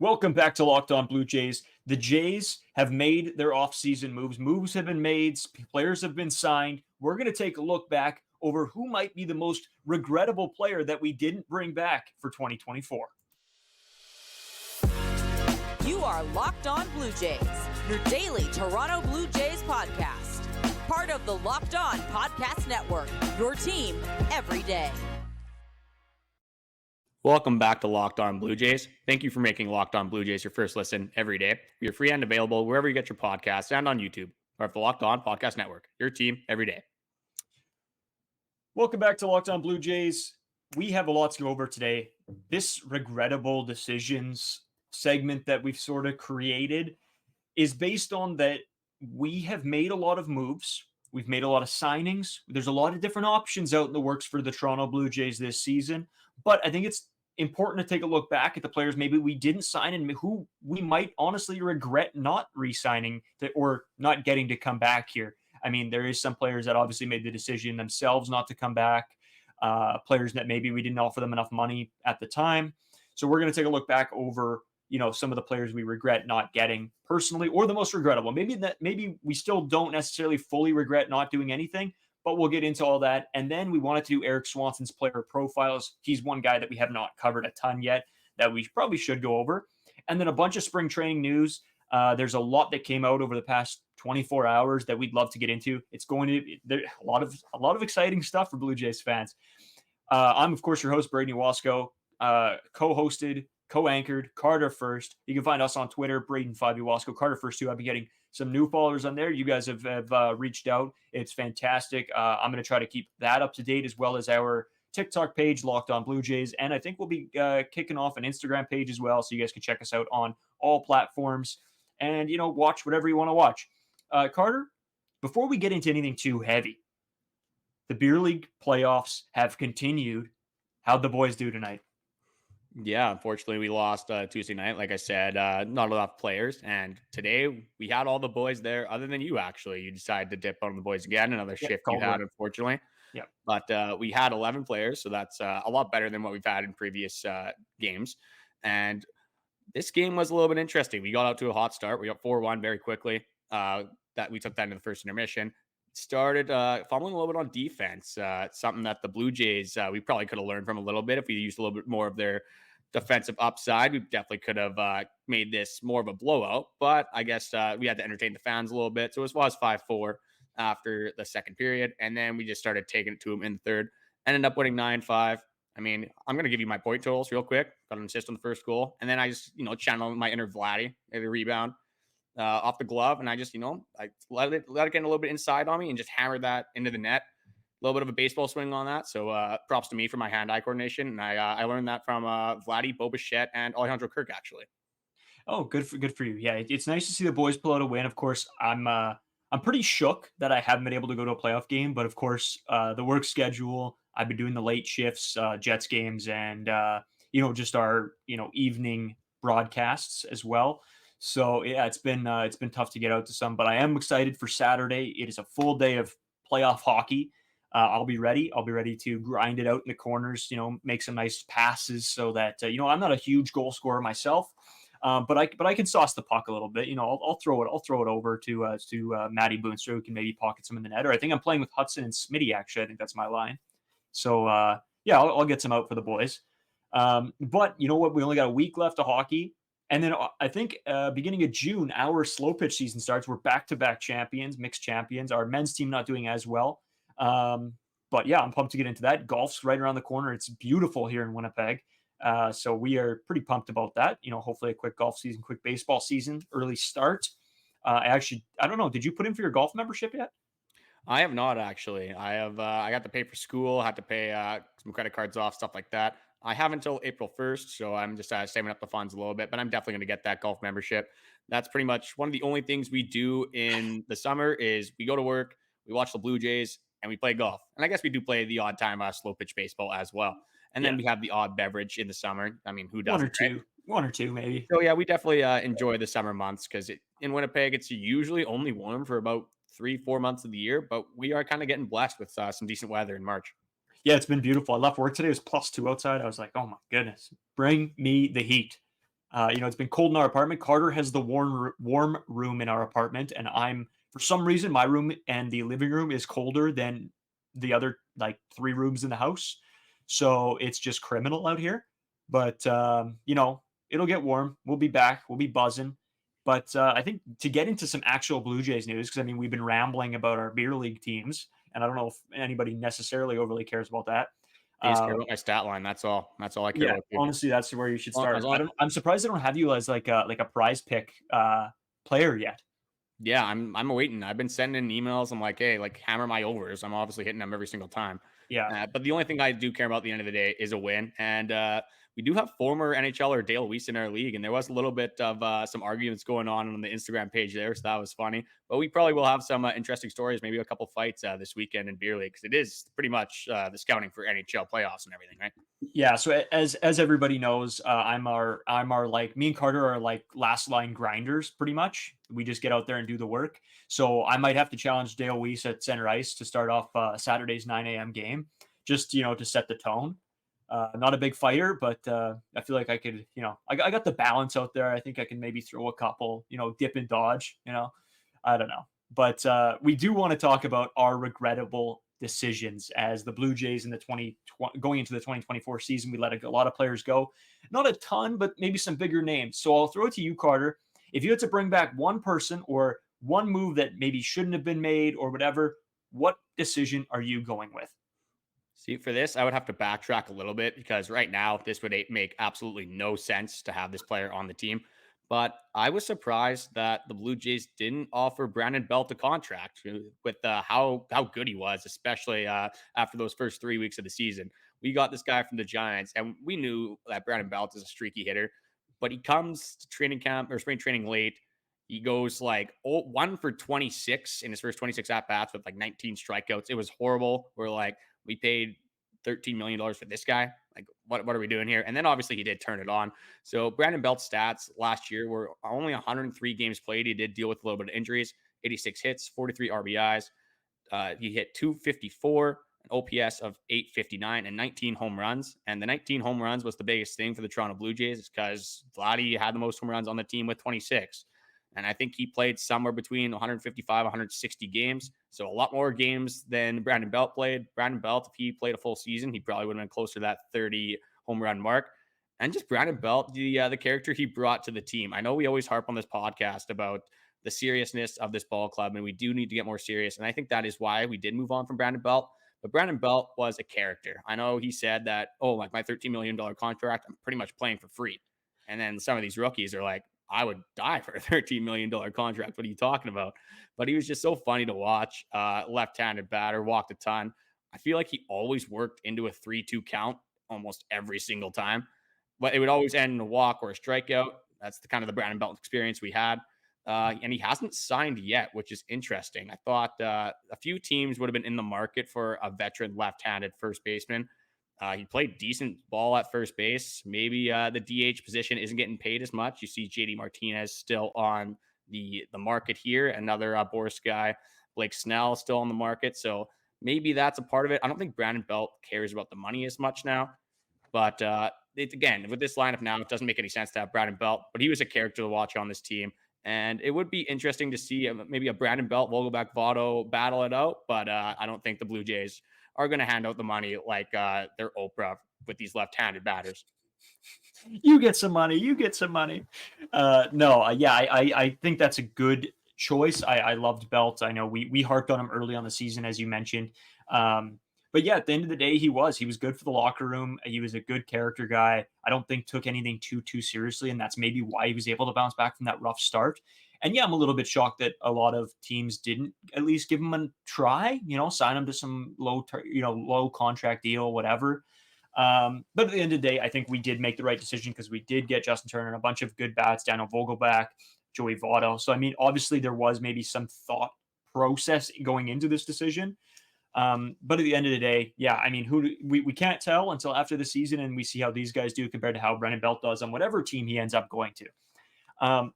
Welcome back to Locked On Blue Jays. The Jays have made their offseason moves. Moves have been made. Players have been signed. We're going to take a look back over who might be the most regrettable player that we didn't bring back for 2024. You are Locked On Blue Jays, your daily Toronto Blue Jays podcast. Part of the Locked On Podcast Network, your team every day. Welcome back to Locked On Blue Jays. Thank you for making Locked On Blue Jays your first listen every day. We are free and available wherever you get your podcasts and on YouTube. Or the Locked On Podcast Network, your team every day. Welcome back to Locked On Blue Jays. We have a lot to go over today. This regrettable decisions segment that we've sort of created is based on that we have made a lot of moves. We've made a lot of signings. There's a lot of different options out in the works for the Toronto Blue Jays this season. But I think it's important to take a look back at the players maybe we didn't sign and who we might honestly regret not re-signing or not getting to come back here. I mean, there is some players that obviously made the decision themselves not to come back, players that maybe we didn't offer them enough money at the time. So we're going to take a look back over, some of the players we regret not getting personally, or the most regrettable. Maybe we still don't necessarily fully regret not doing anything, but we'll get into all that. And then we wanted to do Erik Swanson's player profiles. He's one guy that we have not covered a ton yet that we probably should go over. And then a bunch of spring training news. There's a lot that came out over the past 24 hours that we'd love to get into. It's going to be a lot of exciting stuff for Blue Jays fans. I'm, of course, your host, Branden Wasco, co-hosted, co-anchored Carter First. You can find us on Twitter, Branden Wasco, Carter First too. I've been getting some new followers on there. You guys have reached out. It's fantastic. I'm going to try to keep that up to date, as well as our TikTok page, Locked On Blue Jays. And I think we'll be kicking off an Instagram page as well, so you guys can check us out on all platforms and, watch whatever you want to watch. Carter, before we get into anything too heavy, the Beer League playoffs have continued. How'd the boys do tonight? Yeah, unfortunately, we lost Tuesday night. Like I said, not enough players. And today we had all the boys there, other than you, actually. You decided to dip on the boys again. Another shift you had, unfortunately. Yeah. But we had 11 players, so that's a lot better than what we've had in previous games. And this game was a little bit interesting. We got out to a hot start. We got 4-1 very quickly. That we took that into the first intermission. Started fumbling a little bit on defense. Something that the Blue Jays, we probably could have learned from a little bit if we used a little bit more of their defensive upside. We definitely could have made this more of a blowout, but I guess we had to entertain the fans a little bit. So it was 5-4 after the second period, and then we just started taking it to them in the third. Ended up winning 9-5. I mean, I'm going to give you my point totals real quick. Got an assist on the first goal, and then I just, channeled my inner Vladdy, maybe rebound off the glove, and I just, I let it get a little bit inside on me and just hammered that into the net. A little bit of a baseball swing on that. So props to me for my hand-eye coordination. And I learned that from Vladdy, Bo Bichette, and Alejandro Kirk, actually. Oh, good for you. Yeah, it's nice to see the boys pull out a win. Of course, I'm pretty shook that I haven't been able to go to a playoff game, but of course, the work schedule. I've been doing the late shifts, Jets games, and just our evening broadcasts as well. So yeah, it's been tough to get out to some, but I am excited for Saturday. It is a full day of playoff hockey. I'll be ready. I'll be ready to grind it out in the corners, make some nice passes so that, I'm not a huge goal scorer myself, but I can sauce the puck a little bit. I'll throw it over to Matty Boonstra, who can maybe pocket some in the net. Or I think I'm playing with Hudson and Smitty, actually. I think that's my line. So I'll get some out for the boys. But you know what? We only got a week left of hockey. And then I think beginning of June, our slow pitch season starts. We're back-to-back champions, mixed champions. Our men's team not doing as well. But yeah, I'm pumped to get into that. Golf's right around the corner. It's beautiful here in Winnipeg. So we are pretty pumped about that. Hopefully a quick golf season, quick baseball season, early start. I don't know. Did you put in for your golf membership yet? I have not, actually. I got to pay for school, had to pay some credit cards off, stuff like that. I have until April 1st, so I'm just saving up the funds a little bit, but I'm definitely going to get that golf membership. That's pretty much one of the only things we do in the summer is we go to work, we watch the Blue Jays, and we play golf. And I guess we do play the odd time slow pitch baseball as well. And then we have the odd beverage in the summer. I mean, who doesn't? One or two, maybe. So yeah, we definitely enjoy the summer months because in Winnipeg, it's usually only warm for about 3-4 months of the year, but we are kind of getting blessed with some decent weather in March. Yeah, it's been beautiful. I left work today. It was +2 outside. I was like, oh my goodness, bring me the heat. It's been cold in our apartment. Carter has the warm room in our apartment, and for some reason, my room and the living room is colder than the other like 3 rooms in the house. So it's just criminal out here. But it'll get warm. We'll be back. We'll be buzzing. But I think to get into some actual Blue Jays news, because I mean we've been rambling about our beer league teams, and I don't know if anybody necessarily overly cares about that. I just care about my stat line. That's all. That's all I care Yeah, about. Too. honestly, that's where you should Well, start. as long I'm surprised they don't have you as like a prize pick player yet. Yeah, I'm waiting. I've been sending emails. I'm like, hey, like hammer my overs. I'm obviously hitting them every single time. Yeah. But the only thing I do care about at the end of the day is a win. And we do have former NHLer Dale Weiss in our league, and there was a little bit of some arguments going on the Instagram page there, so that was funny. But we probably will have some interesting stories, maybe a couple fights this weekend in beer league, because it is pretty much the scouting for NHL playoffs and everything, right? Yeah, so as everybody knows, I'm our like me and Carter are like last line grinders pretty much. We just get out there and do the work. So I might have to challenge Dale Weiss at center ice to start off Saturday's 9 a.m. game, just to set the tone. Not a big fighter, but I feel like I could, I got the balance out there. I think I can maybe throw a couple, dip and dodge. I don't know, but we do want to talk about our regrettable decisions as the Blue Jays in the going into the 2024 season. We let a lot of players go, not a ton, but maybe some bigger names. So I'll throw it to you, Carter. If you had to bring back one person or one move that maybe shouldn't have been made or whatever, what decision are you going with? See, for this, I would have to backtrack a little bit because right now this would make absolutely no sense to have this player on the team. But I was surprised that the Blue Jays didn't offer Branden Belt a contract with how good he was, especially after those first 3 weeks of the season. We got this guy from the Giants, and we knew that Branden Belt is a streaky hitter, but he comes to training camp or spring training late. He goes like 1 for 26 in his first 26 at bats with like 19 strikeouts. It was horrible. We're like, we paid $13 million for this guy. Like, what are we doing here? And then obviously he did turn it on. So Branden Belt's stats last year were only 103 games played. He did deal with a little bit of injuries, 86 hits, 43 RBIs. He hit 254, an OPS of 859, and 19 home runs. And the 19 home runs was the biggest thing for the Toronto Blue Jays. It's because Vladdy had the most home runs on the team with 26. And I think he played somewhere between 155, 160 games. So a lot more games than Branden Belt played. Branden Belt, if he played a full season, he probably would have been closer to that 30 home run mark. And just Branden Belt, the character he brought to the team. I know we always harp on this podcast about the seriousness of this ball club, and we do need to get more serious. And I think that is why we did move on from Branden Belt. But Branden Belt was a character. I know he said that, like my $13 million contract, I'm pretty much playing for free. And then some of these rookies are like, I would die for a $13 million contract. What are you talking about? But he was just so funny to watch. Left-handed batter, walked a ton. I feel like he always worked into a 3-2 count almost every single time. But it would always end in a walk or a strikeout. That's the kind of the Branden Belt experience we had. And he hasn't signed yet, which is interesting. I thought a few teams would have been in the market for a veteran left-handed first baseman. He played decent ball at first base. Maybe the DH position isn't getting paid as much. You see JD Martinez still on the market here. Another Boris guy, Blake Snell, still on the market. So maybe that's a part of it. I don't think Branden Belt cares about the money as much now. But again, with this lineup now, it doesn't make any sense to have Branden Belt. But he was a character to watch on this team. And it would be interesting to see maybe a Branden Belt, Vogelback, Votto battle it out. But I don't think the Blue Jays are going to hand out the money like they're Oprah with these left-handed batters. You get some money. You get some money. I think that's a good choice. I loved Belt. I know we harped on him early on the season, as you mentioned. But yeah, at the end of the day, he was good for the locker room. He was a good character guy. I don't think took anything too seriously, and that's maybe why he was able to bounce back from that rough start. And yeah, I'm a little bit shocked that a lot of teams didn't at least give him a try, sign him to some low contract deal, whatever. But at the end of the day, I think we did make the right decision because we did get Justin Turner and a bunch of good bats, Daniel Vogelback, Joey Votto. So, I mean, obviously there was maybe some thought process going into this decision. But at the end of the day, yeah, I mean, we can't tell until after the season and we see how these guys do compared to how Branden Belt does on whatever team he ends up going to.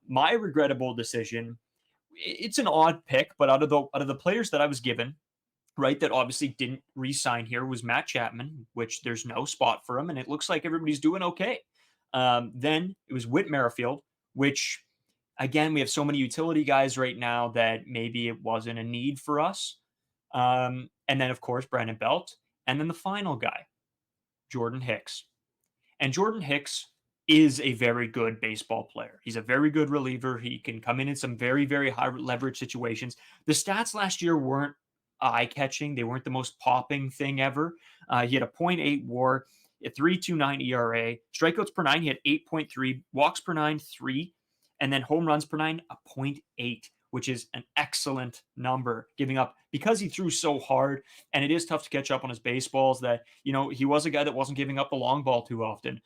My regrettable decision, it's an odd pick, but out of the players that I was given, right, that obviously didn't re-sign here was Matt Chapman, which there's no spot for him, and it looks like everybody's doing okay. Then it was Whit Merrifield, which again, we have so many utility guys right now that maybe it wasn't a need for us. And then, of course, Branden Belt. And then the final guy, Jordan Hicks. And Jordan Hicks is a very good baseball player. He's a very good reliever. He can come in some very, very high leverage situations. The stats last year weren't eye catching, they weren't the most popping thing ever. He had a .8 war, a 3.29 ERA, strikeouts per nine, he had 8.3, walks per nine, 3, and then home runs per nine, a .8, which is an excellent number, giving up because he threw so hard. And it is tough to catch up on his baseballs that, he was a guy that wasn't giving up the long ball too often.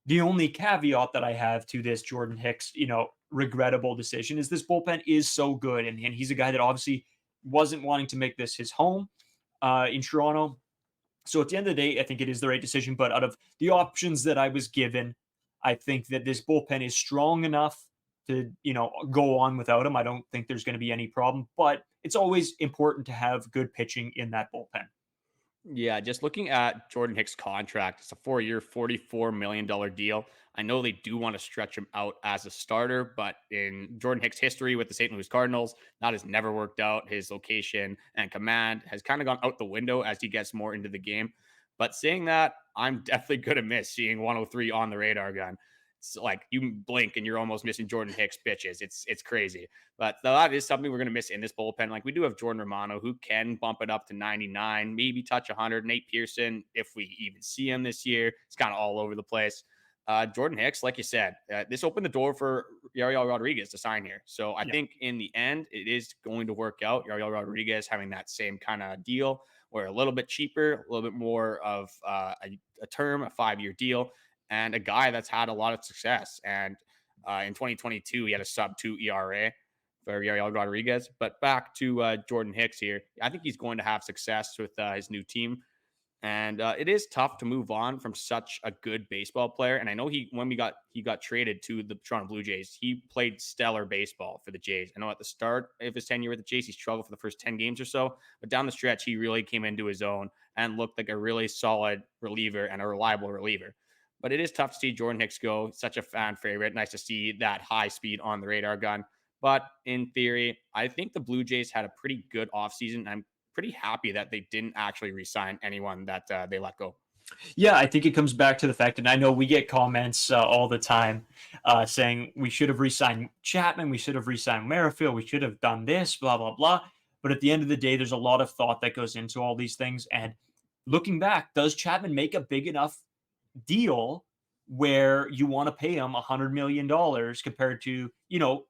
The only caveat that I have to this Jordan Hicks, regrettable decision is this bullpen is so good. And he's a guy that obviously wasn't wanting to make this his home in Toronto. So at the end of the day, I think it is the right decision. But out of the options that I was given, I think that this bullpen is strong enough to, go on without him. I don't think there's going to be any problem, but it's always important to have good pitching in that bullpen. Yeah, just looking at Jordan Hicks' contract, it's a 4-year, $44 million deal. I know they do want to stretch him out as a starter, but in Jordan Hicks' history with the St. Louis Cardinals, that has never worked out. His location and command has kind of gone out the window as he gets more into the game. But saying that, I'm definitely going to miss seeing 103 on the radar gun. It's like you blink and you're almost missing Jordan Hicks pitches. It's crazy. But that is something we're going to miss in this bullpen. Like we do have Jordan Romano who can bump it up to 99, maybe touch 100. Nate Pearson, if we even see him this year, it's kind of all over the place. Jordan Hicks, like you said, this opened the door for Yariel Rodriguez to sign here. So I think in the end, it is going to work out. Yariel Rodriguez having that same kind of deal where a little bit cheaper, a little bit more of a term, a 5-year deal, and a guy that's had a lot of success. And in 2022, he had a sub-2 ERA for Yariel Rodriguez. But back to Jordan Hicks here. I think he's going to have success with his new team. And it is tough to move on from such a good baseball player. And I know when he got traded to the Toronto Blue Jays, he played stellar baseball for the Jays. I know at the start of his tenure with the Jays, he struggled for the first 10 games or so. But down the stretch, he really came into his own and looked like a really solid reliever and a reliable reliever. But it is tough to see Jordan Hicks go. Such a fan favorite. Nice to see that high speed on the radar gun. But in theory, I think the Blue Jays had a pretty good offseason. I'm pretty happy that they didn't actually re-sign anyone that they let go. Yeah, I think it comes back to the fact, and I know we get comments all the time saying we should have re-signed Chapman, we should have re-signed Merrifield, we should have done this, blah, blah, blah. But at the end of the day, there's a lot of thought that goes into all these things. And looking back, does Chapman make a big enough deal where you want to pay him $100 million compared to,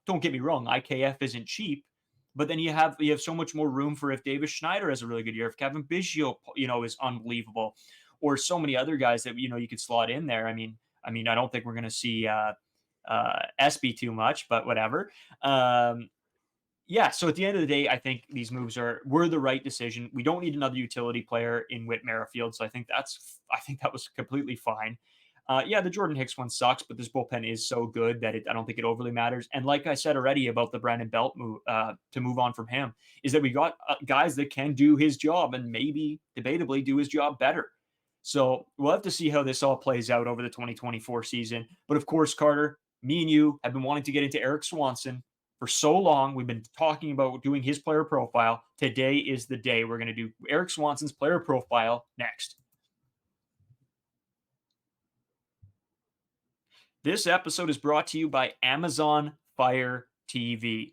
don't get me wrong, IKF isn't cheap, but then you have so much more room for if Davis Schneider has a really good year, if Kevin Biggio, is unbelievable, or so many other guys that, you could slot in there. I mean, I don't think we're going to see SB too much, but whatever. Yeah, so at the end of the day, I think these moves were the right decision. We don't need another utility player in Whit Merrifield, so I think that was completely fine. Yeah, the Jordan Hicks one sucks, but this bullpen is so good that I don't think it overly matters. And like I said already about the Branden Belt move, to move on from him, is that we got guys that can do his job and maybe debatably do his job better. So we'll have to see how this all plays out over the 2024 season. But of course, Carter, me and you have been wanting to get into Erik Swanson for so long. We've been talking about doing his player profile. Today is the day. We're going to do Erik Swanson's player profile next. This episode is brought to you by Amazon Fire TV.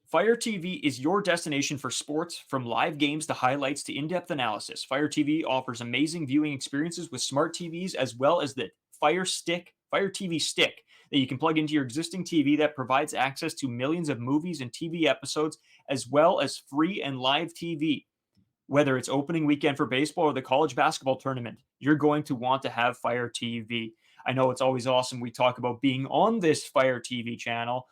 Fire TV is your destination for sports, from live games to highlights to in-depth analysis. Fire TV offers amazing viewing experiences with smart TVs, as well as the Fire TV Stick that you can plug into your existing TV that provides access to millions of movies and TV episodes, as well as free and live TV. Whether it's opening weekend for baseball or the college basketball tournament, you're going to want to have Fire TV. I know it's always awesome. We talk about being on this Fire TV channel.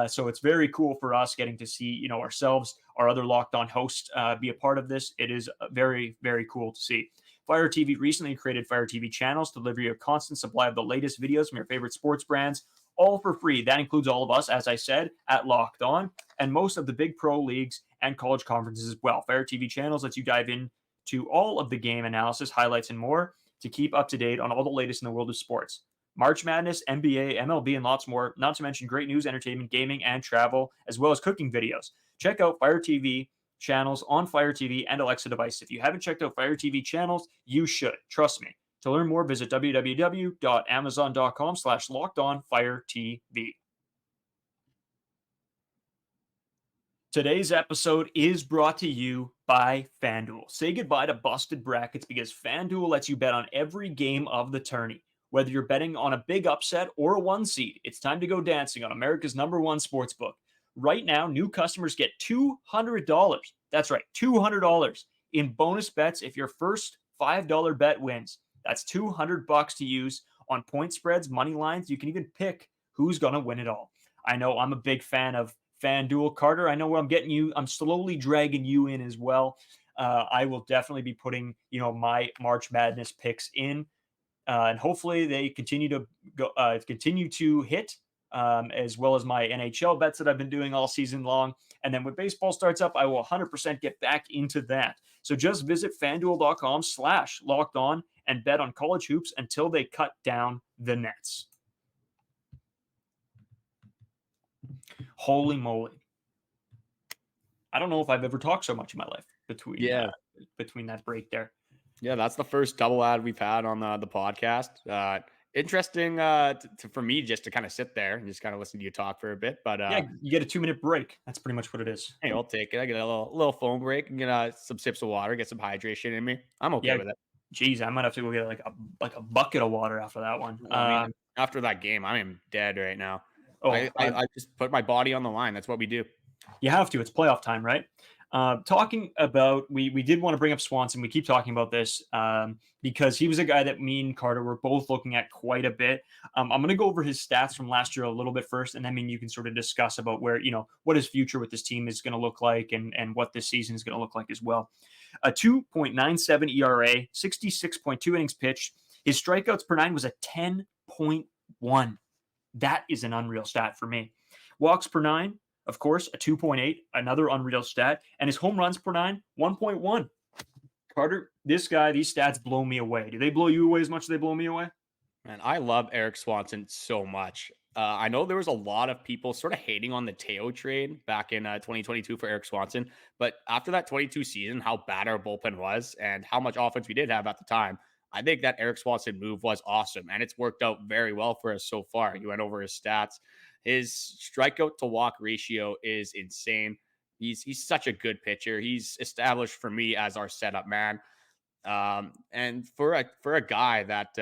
So it's very cool for us getting to see, ourselves, our other Locked On hosts be a part of this. It is very, very cool to see. Fire TV recently created Fire TV channels to deliver you a constant supply of the latest videos from your favorite sports brands, all for free. That includes all of us, as I said, at Locked On, and most of the big pro leagues and college conferences as well. Fire TV channels lets you dive into all of the game analysis, highlights, and more to keep up to date on all the latest in the world of sports. March Madness, NBA, MLB, and lots more, not to mention great news, entertainment, gaming, and travel, as well as cooking videos. Check out Fire TV channels on Fire TV and Alexa device. If you haven't checked out Fire TV channels, you should. Trust me. To learn more, visit www.amazon.com/lockedonfiretv. Today's episode is brought to you by FanDuel. Say goodbye to busted brackets because FanDuel lets you bet on every game of the tourney. Whether you're betting on a big upset or a one seed, it's time to go dancing on America's #1 sportsbook. Right now, new customers get $200. That's right, $200 in bonus bets if your first $5 bet wins. That's $200 to use on point spreads, money lines. You can even pick who's going to win it all. I know I'm a big fan of FanDuel. Carter, I know where I'm getting you. I'm slowly dragging you in as well. I will definitely be putting, my March Madness picks in, and hopefully they continue to hit, as well as my NHL bets that I've been doing all season long. And then when baseball starts up, I will 100% get back into that. So just visit FanDuel.com/lockedon and bet on college hoops until they cut down the nets. Holy moly. I don't know if I've ever talked so much in my life between that break there. Yeah, that's the first double ad we've had on the podcast. Interesting for me just to kind of sit there and just kind of listen to you talk for a bit. But yeah, you get a 2-minute break. That's pretty much what it is. Hey, I'll take it. I get a little phone break and get some sips of water, get some hydration in me. I'm okay with it. Geez, I might have to go get like a bucket of water after that one. After that game, I am dead right now. I just put my body on the line. That's what we do. You have to. It's playoff time, right? Talking about, we did want to bring up Swanson. We keep talking about this because he was a guy that me and Carter were both looking at quite a bit. I'm going to go over his stats from last year a little bit first, and then you can sort of discuss about where, what his future with this team is going to look like and what this season is going to look like as well. A 2.97 ERA, 66.2 innings pitched. His strikeouts per nine was a 10.1. That is an unreal stat for me. Walks per nine, of course, a 2.8, another unreal stat. And his home runs per nine, 1.1. Carter, this guy, these stats blow me away. Do they blow you away as much as they blow me away? Man, I love Erik Swanson so much. I know there was a lot of people sort of hating on the Teo trade back in 2022 for Erik Swanson. But after that 22 season, how bad our bullpen was and how much offense we did have at the time, I think that Erik Swanson move was awesome. And it's worked out very well for us so far. You went over his stats. His strikeout to walk ratio is insane. He's such a good pitcher. He's established for me as our setup man. And for a guy that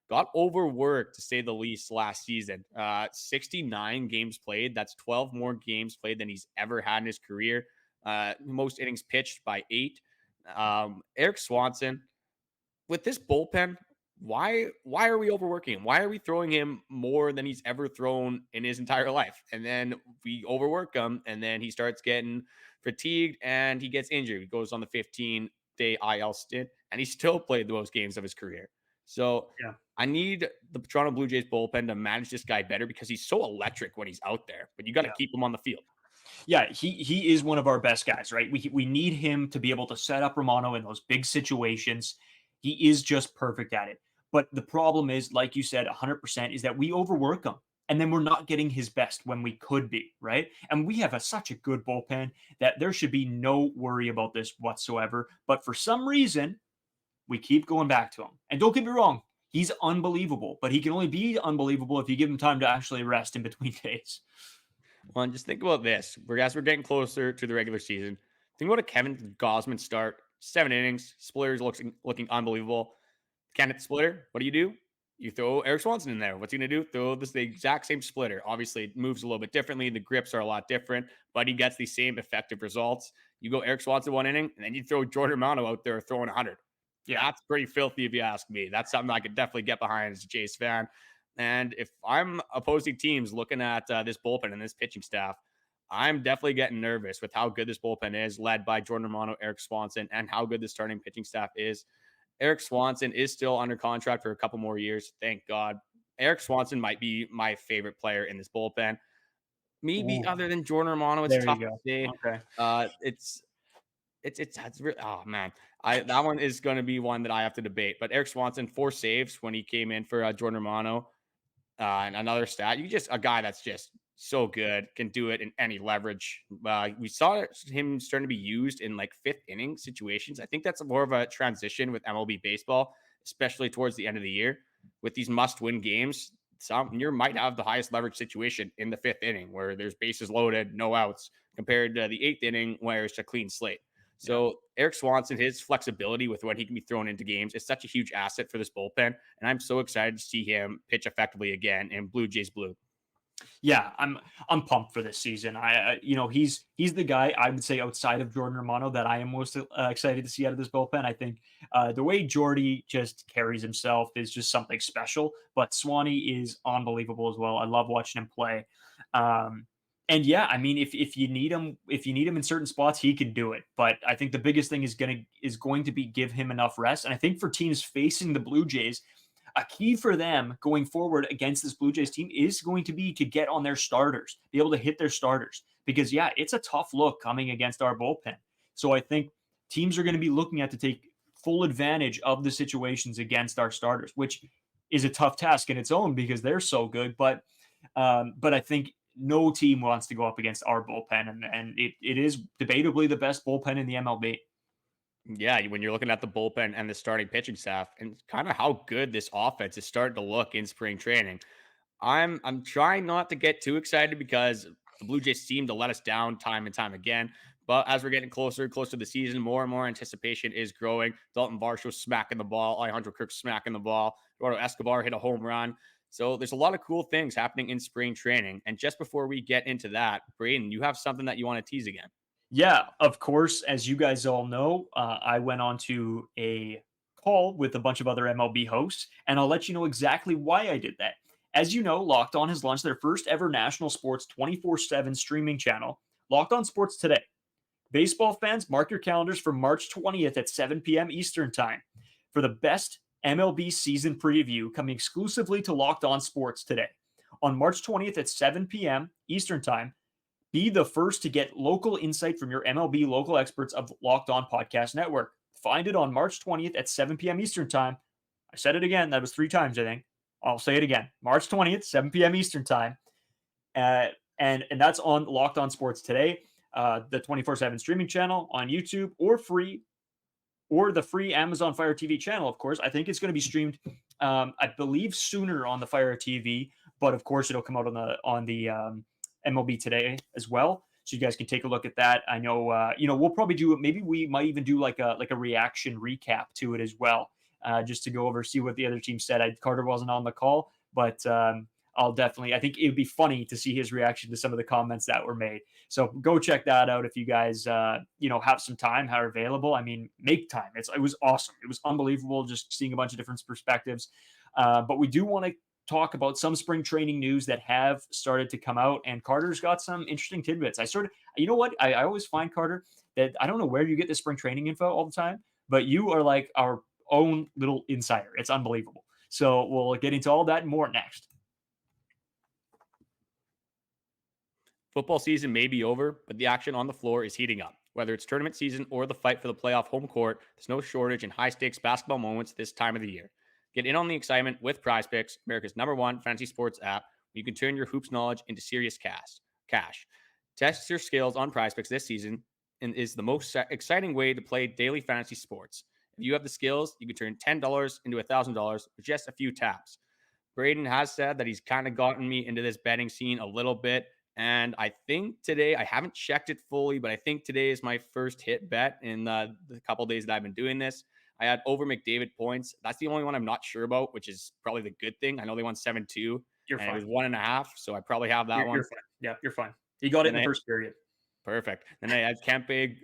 got overworked, to say the least, last season, 69 games played. That's 12 more games played than he's ever had in his career. Most innings pitched by 8. Erik Swanson, with this bullpen, why are we overworking him? Why are we throwing him more than he's ever thrown in his entire life? And then we overwork him, and then he starts getting fatigued and he gets injured. He goes on the 15-day IL stint, and he still played the most games of his career. So I need the Toronto Blue Jays bullpen to manage this guy better because he's so electric when he's out there, but you got to keep him on the field. Yeah, he is one of our best guys, right? We need him to be able to set up Romano in those big situations. He is just perfect at it. But the problem is, like you said, 100%, is that we overwork him. And then we're not getting his best when we could be, right? And we have such a good bullpen that there should be no worry about this whatsoever. But for some reason, we keep going back to him. And don't get me wrong, he's unbelievable. But he can only be unbelievable if you give him time to actually rest in between days. Well, and just think about this. As we're getting closer to the regular season, think about a Kevin Gausman start. 7 innings. Splitter's looking unbelievable. Candidate splitter, what do? You throw Erik Swanson in there. What's he going to do? Throw the exact same splitter. Obviously, it moves a little bit differently. The grips are a lot different, but he gets the same effective results. You go Erik Swanson 1 inning, and then you throw Jordan Romano out there throwing 100. Yeah, that's pretty filthy if you ask me. That's something I could definitely get behind as a Jays fan. And if I'm opposing teams looking at this bullpen and this pitching staff, I'm definitely getting nervous with how good this bullpen is, led by Jordan Romano, Erik Swanson, and how good the starting pitching staff is. Erik Swanson is still under contract for a couple more years. Thank God. Erik Swanson might be my favorite player in this bullpen. Maybe other than Jordan Romano, it's tough to say. Okay. It's really, oh man, that one is going to be one that I have to debate. But Erik Swanson, 4 saves when he came in for Jordan Romano. And another stat, a guy that's just so good, can do it in any leverage. We saw him starting to be used in like fifth inning situations. I think that's more of a transition with MLB baseball, especially towards the end of the year. With these must win games, some you might have the highest leverage situation in the fifth inning where there's bases loaded, no outs, compared to the eighth inning where it's a clean slate. Yeah. So Erik Swanson, his flexibility with when he can be thrown into games is such a huge asset for this bullpen. And I'm so excited to see him pitch effectively again in Blue Jays blue. Yeah, I'm pumped for this season. He's the guy I would say outside of Jordan Romano that I am most excited to see out of this bullpen. I think the way Jordy just carries himself is just something special. But Swanee is unbelievable as well. I love watching him play. And yeah, I mean, if you need him, in certain spots, he can do it. But I think the biggest thing is going to be give him enough rest. And I think for teams facing the Blue Jays, a key for them going forward against this Blue Jays team is going to be to get on their starters, be able to hit their starters. Because, yeah, it's a tough look coming against our bullpen. So I think teams are going to be looking at to take full advantage of the situations against our starters, which is a tough task in its own because they're so good. But I think no team wants to go up against our bullpen, and it is debatably the best bullpen in the MLB. Yeah, when you're looking at the bullpen and the starting pitching staff and kind of how good this offense is starting to look in spring training, I'm trying not to get too excited because the Blue Jays seem to let us down time and time again. But as we're getting closer and closer to the season, more and more anticipation is growing. Dalton Varsho smacking the ball, Alejandro Kirk smacking the ball, Eduardo Escobar hit a home run. So there's a lot of cool things happening in spring training. And just before we get into that, Branden, you have something that you want to tease again. Yeah, of course. As you guys all know, I went on to a call with a bunch of other MLB hosts, and I'll let you know exactly why I did that. As you know, Locked On has launched their first ever national sports 24/7 streaming channel, Locked On Sports Today. Baseball fans, mark your calendars for March 20th at 7 p.m. Eastern Time for the best MLB season preview coming exclusively to Locked On Sports Today. On March 20th at 7 p.m. Eastern Time, be the first to get local insight from your MLB local experts of Locked On Podcast Network. Find it on March 20th at 7 p.m. Eastern Time. I said it again. That was 3 times, I think. I'll say it again. March 20th, 7 p.m. Eastern Time. And that's on Locked On Sports Today, the 24/7 streaming channel on YouTube, or the free Amazon Fire TV channel, of course. I think it's going to be streamed, I believe, sooner on the Fire TV, but of course it'll come out on the MLB Today as well, so you guys can take a look at that. I know, we'll probably maybe we might even do like a reaction recap to it as well, just to go over, see what the other team said. Carter wasn't on the call, but I think it would be funny to see his reaction to some of the comments that were made. So go check that out if you guys, have some time, are available. I mean, make time. It was awesome. It was unbelievable just seeing a bunch of different perspectives. But we do want to talk about some spring training news that have started to come out, and Carter's got some interesting tidbits. You know what? I always find, Carter, that I don't know where you get the spring training info all the time, but you are like our own little insider. It's unbelievable. So we'll get into all that and more next. Football season may be over, but the action on the floor is heating up. Whether it's tournament season or the fight for the playoff home court, there's no shortage in high-stakes basketball moments this time of the year. Get in on the excitement with PrizePicks, America's #1 fantasy sports app, where you can turn your hoops knowledge into serious cash. Test your skills on PrizePicks this season and is the most exciting way to play daily fantasy sports. If you have the skills, you can turn $10 into $1,000 with just a few taps. Branden has said that he's kind of gotten me into this betting scene a little bit. And I think today, I haven't checked it fully, but I think today is my first hit bet in the couple days that I've been doing this. I had over McDavid points. That's the only one I'm not sure about, which is probably the good thing. I know they won 7-2. You're fine. It was 1.5, so I probably have that one. You're fine. Yeah, you're fine. He got it in the first period. Perfect. Then I had Kempe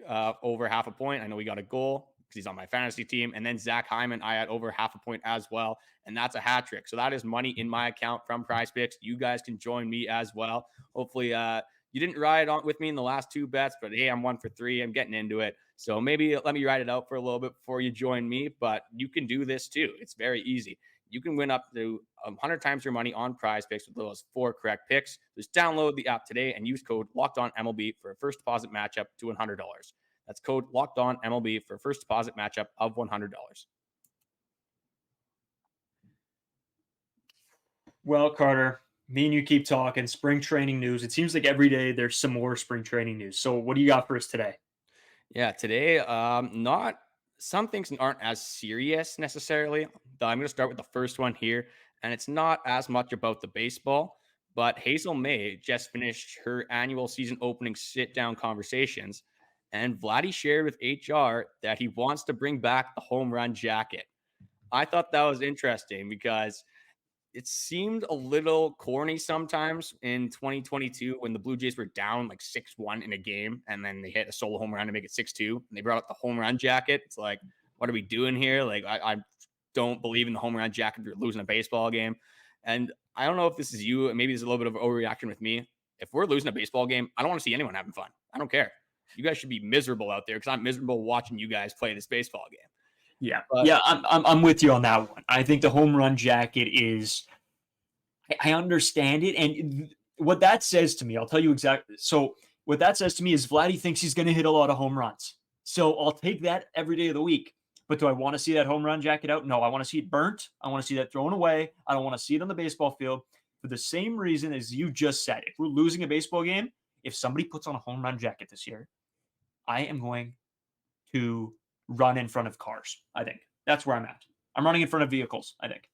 over 0.5 point. I know he got a goal because he's on my fantasy team. And then Zach Hyman, I had over 0.5 point as well. And that's a hat trick. So that is money in my account from PrizePicks. You guys can join me as well. Hopefully, you didn't ride on with me in the last 2 bets, but hey, I'm 1 for 3. I'm getting into it. So maybe let me ride it out for a little bit before you join me, but you can do this too. It's very easy. You can win up to 100 times your money on PrizePicks with those 4 correct picks. Just download the app today and use code LOCKEDONMLB for a first deposit matchup to $100. That's code LOCKEDONMLB for a first deposit matchup of $100. Well, Carter, me and you keep talking spring training news. It seems like every day there's some more spring training news. So, what do you got for us today? Yeah, today, not some things aren't as serious necessarily. Though I'm going to start with the first one here, and it's not as much about the baseball, but Hazel May just finished her annual season opening sit down conversations, and Vladdy shared with HR that he wants to bring back the home run jacket. I thought that was interesting because it seemed a little corny sometimes in 2022 when the Blue Jays were down like 6-1 in a game and then they hit a solo home run to make it 6-2. And they brought out the home run jacket. It's like, what are we doing here? Like, I don't believe in the home run jacket if you're losing a baseball game. And I don't know if this is you, and maybe there's a little bit of overreaction with me. If we're losing a baseball game, I don't want to see anyone having fun. I don't care. You guys should be miserable out there because I'm miserable watching you guys play this baseball game. Yeah, But yeah, I'm with you on that one. I think the home run jacket is. I understand it, and what that says to me, I'll tell you exactly. So what that says to me is Vladdy thinks he's going to hit a lot of home runs. So I'll take that every day of the week. But do I want to see that home run jacket out? No, I want to see it burnt. I want to see that thrown away. I don't want to see it on the baseball field for the same reason as you just said. If we're losing a baseball game, if somebody puts on a home run jacket this year, I am going to run in front of cars. I think that's where I'm at. I'm running in front of vehicles, I think.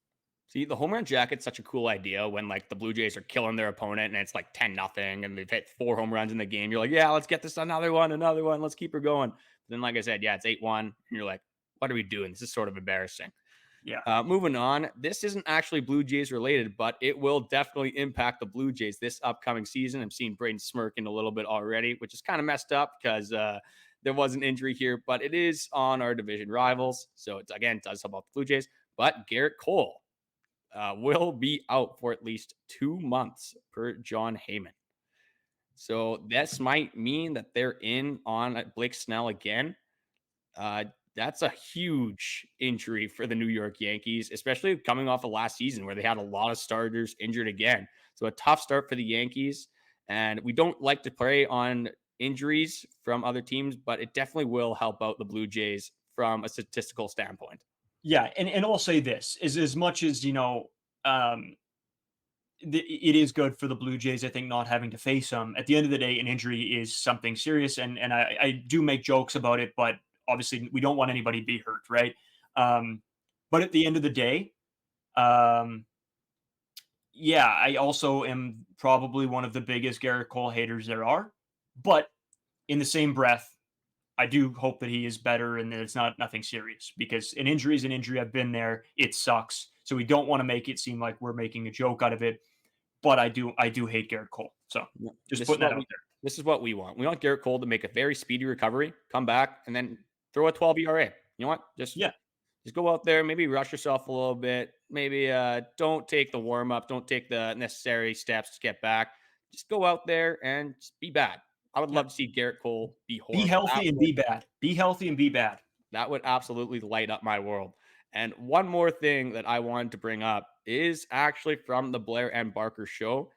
See, the home run jacket's such a cool idea when like the Blue Jays are killing their opponent and it's like 10-0 and they've hit 4 home runs in the game. You're like, yeah, let's get this another one. Let's keep her going. But then, like I said, yeah, it's 8-1. And you're like, what are we doing? This is sort of embarrassing. Yeah. Moving on. This isn't actually Blue Jays related, but it will definitely impact the Blue Jays this upcoming season. I'm seeing Braden smirking a little bit already, which is kind of messed up because there was an injury here, but it is on our division rivals. So it's again, it does help out the Blue Jays. But Garrett Cole will be out for at least 2 months per John Heyman. So this might mean that they're in on Blake Snell again. That's a huge injury for the New York Yankees, especially coming off of last season where they had a lot of starters injured again. So a tough start for the Yankees. And we don't like to play on injuries from other teams, but it definitely will help out the Blue Jays from a statistical standpoint. Yeah, and I'll say this is as much as it is good for the Blue Jays. I think not having to face them at the end of the day, an injury is something serious, and I do make jokes about it, but obviously we don't want anybody to be hurt, right? But at the end of the day, yeah, I also am probably one of the biggest Garrett Cole haters there are, but in the same breath, I do hope that he is better and that it's not nothing serious because an injury is an injury. I've been there. It sucks. So we don't want to make it seem like we're making a joke out of it. But I do hate Garrett Cole. So just putting that out there. This is what we want. We want Garrett Cole to make a very speedy recovery, come back, and then throw a 12 ERA. You know what? Just go out there, maybe rush yourself a little bit. Maybe don't take the warm up, don't take the necessary steps to get back. Just go out there and just be bad. I would love to see Garrett Cole be horrible. Be healthy and be bad. Be healthy and be bad. That would absolutely light up my world. And one more thing that I wanted to bring up is actually from the Blair and Barker show.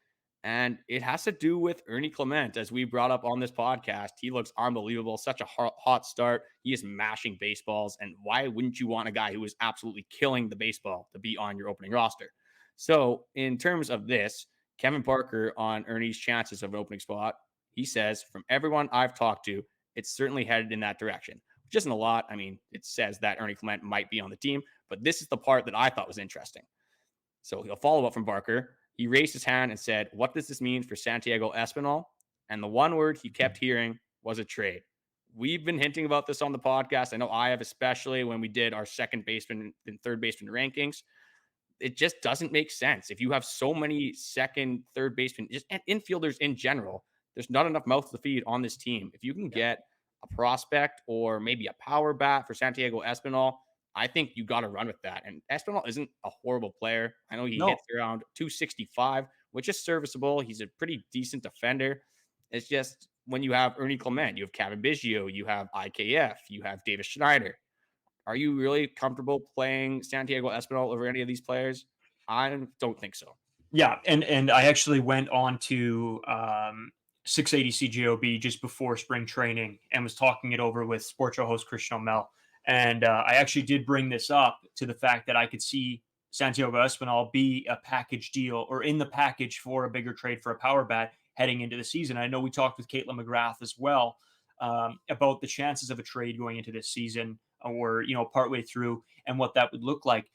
And it has to do with Ernie Clement, as we brought up on this podcast. He looks unbelievable. Such a hot start. He is mashing baseballs. And why wouldn't you want a guy who is absolutely killing the baseball to be on your opening roster? So in terms of this, Kevin Parker on Ernie's chances of an opening spot, he says, from everyone I've talked to, it's certainly headed in that direction, which isn't a lot. I mean, it says that Ernie Clement might be on the team, but this is the part that I thought was interesting. So he'll follow up from Barker. He raised his hand and said, what does this mean for Santiago Espinal? And the one word he kept hearing was a trade. We've been hinting about this on the podcast. I know I have, especially when we did our second baseman and third baseman rankings. It just doesn't make sense. If you have so many second, third basemen, just infielders in general, there's not enough mouths to feed on this team. If you can get a prospect or maybe a power bat for Santiago Espinal, I think you got to run with that. And Espinal isn't a horrible player. I know he hits around 265, which is serviceable. He's a pretty decent defender. It's just when you have Ernie Clement, you have Kevin Biggio, you have IKF, you have Davis Schneider. Are you really comfortable playing Santiago Espinal over any of these players? I don't think so. Yeah, and I actually went on to 680 CJOB just before spring training and was talking it over with Sports Show host Christian O'Mell. And I actually did bring this up to the fact that I could see Santiago Espinal be a package deal or in the package for a bigger trade for a power bat heading into the season. I know we talked with Caitlin McGrath as well about the chances of a trade going into this season or, partway through and what that would look like.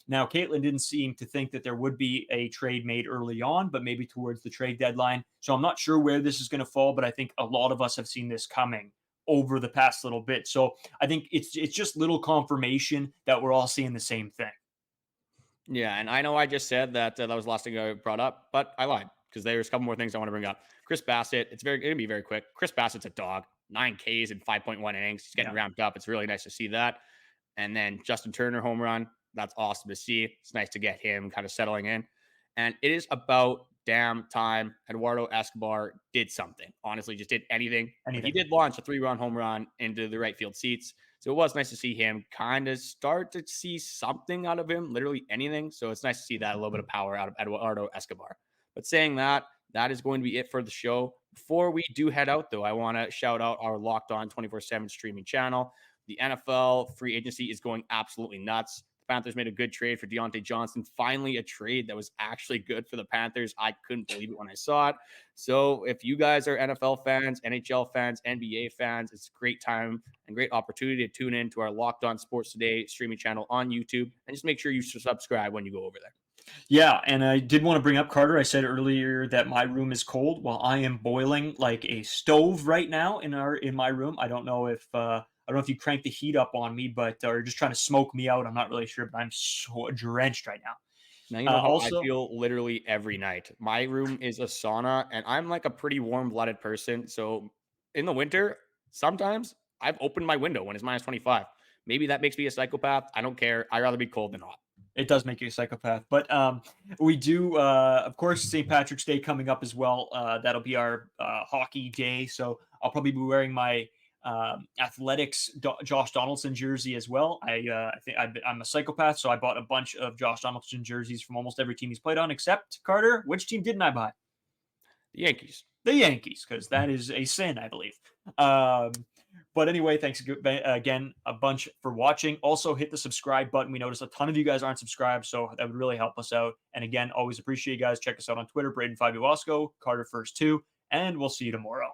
Now, Caitlin didn't seem to think that there would be a trade made early on, but maybe towards the trade deadline. So I'm not sure where this is going to fall, but I think a lot of us have seen this coming over the past little bit. So I think it's just little confirmation that we're all seeing the same thing. Yeah, and I know I just said that that was the last thing I brought up, but I lied because there's a couple more things I want to bring up. Chris Bassett, it's going to be very quick. Chris Bassett's a dog, 9 Ks in 5.1 innings. He's getting ramped up. It's really nice to see that. And then Justin Turner home run. That's awesome to see. It's nice to get him kind of settling in. And it is about damn time Eduardo Escobar did something. Honestly, just did anything. But he did launch a 3-run home run into the right field seats. So it was nice to see him kind of start to see something out of him, literally anything. So it's nice to see that, a little bit of power out of Eduardo Escobar. But saying that, that is going to be it for the show. Before we do head out, though, I want to shout out our Locked On 24/7 streaming channel. The NFL free agency is going absolutely nuts. The Panthers made a good trade for Deontay Johnson. Finally, a trade that was actually good for the Panthers. I couldn't believe it when I saw it. So if you guys are NFL fans, NHL fans, NBA fans, it's a great time and great opportunity to tune in to our Locked On Sports Today streaming channel on YouTube. And just make sure you subscribe when you go over there. Yeah, and I did want to bring up, Carter, I said earlier that my room is cold. Well, I am boiling like a stove right now in my room. I don't know if you cranked the heat up on me, but or just trying to smoke me out. I'm not really sure, but I'm so drenched right now. Now, you know how I feel literally every night. My room is a sauna, and I'm like a pretty warm-blooded person. So in the winter, sometimes I've opened my window when it's minus 25. Maybe that makes me a psychopath. I don't care. I'd rather be cold than hot. It does make you a psychopath. But we do, of course, St. Patrick's Day coming up as well. That'll be our hockey day. So I'll probably be wearing my athletics Josh Donaldson jersey as well. I think I'm a psychopath, so I bought a bunch of Josh Donaldson jerseys from almost every team he's played on, except Carter. Which team didn't I buy? The Yankees. The Yankees, because that is a sin, I believe. But anyway, thanks again a bunch for watching. Also, hit the subscribe button. We noticed a ton of you guys aren't subscribed, so that would really help us out. And again, always appreciate you guys. Check us out on Twitter, Braden 5 Wasco, Carter First 2, and we'll see you tomorrow.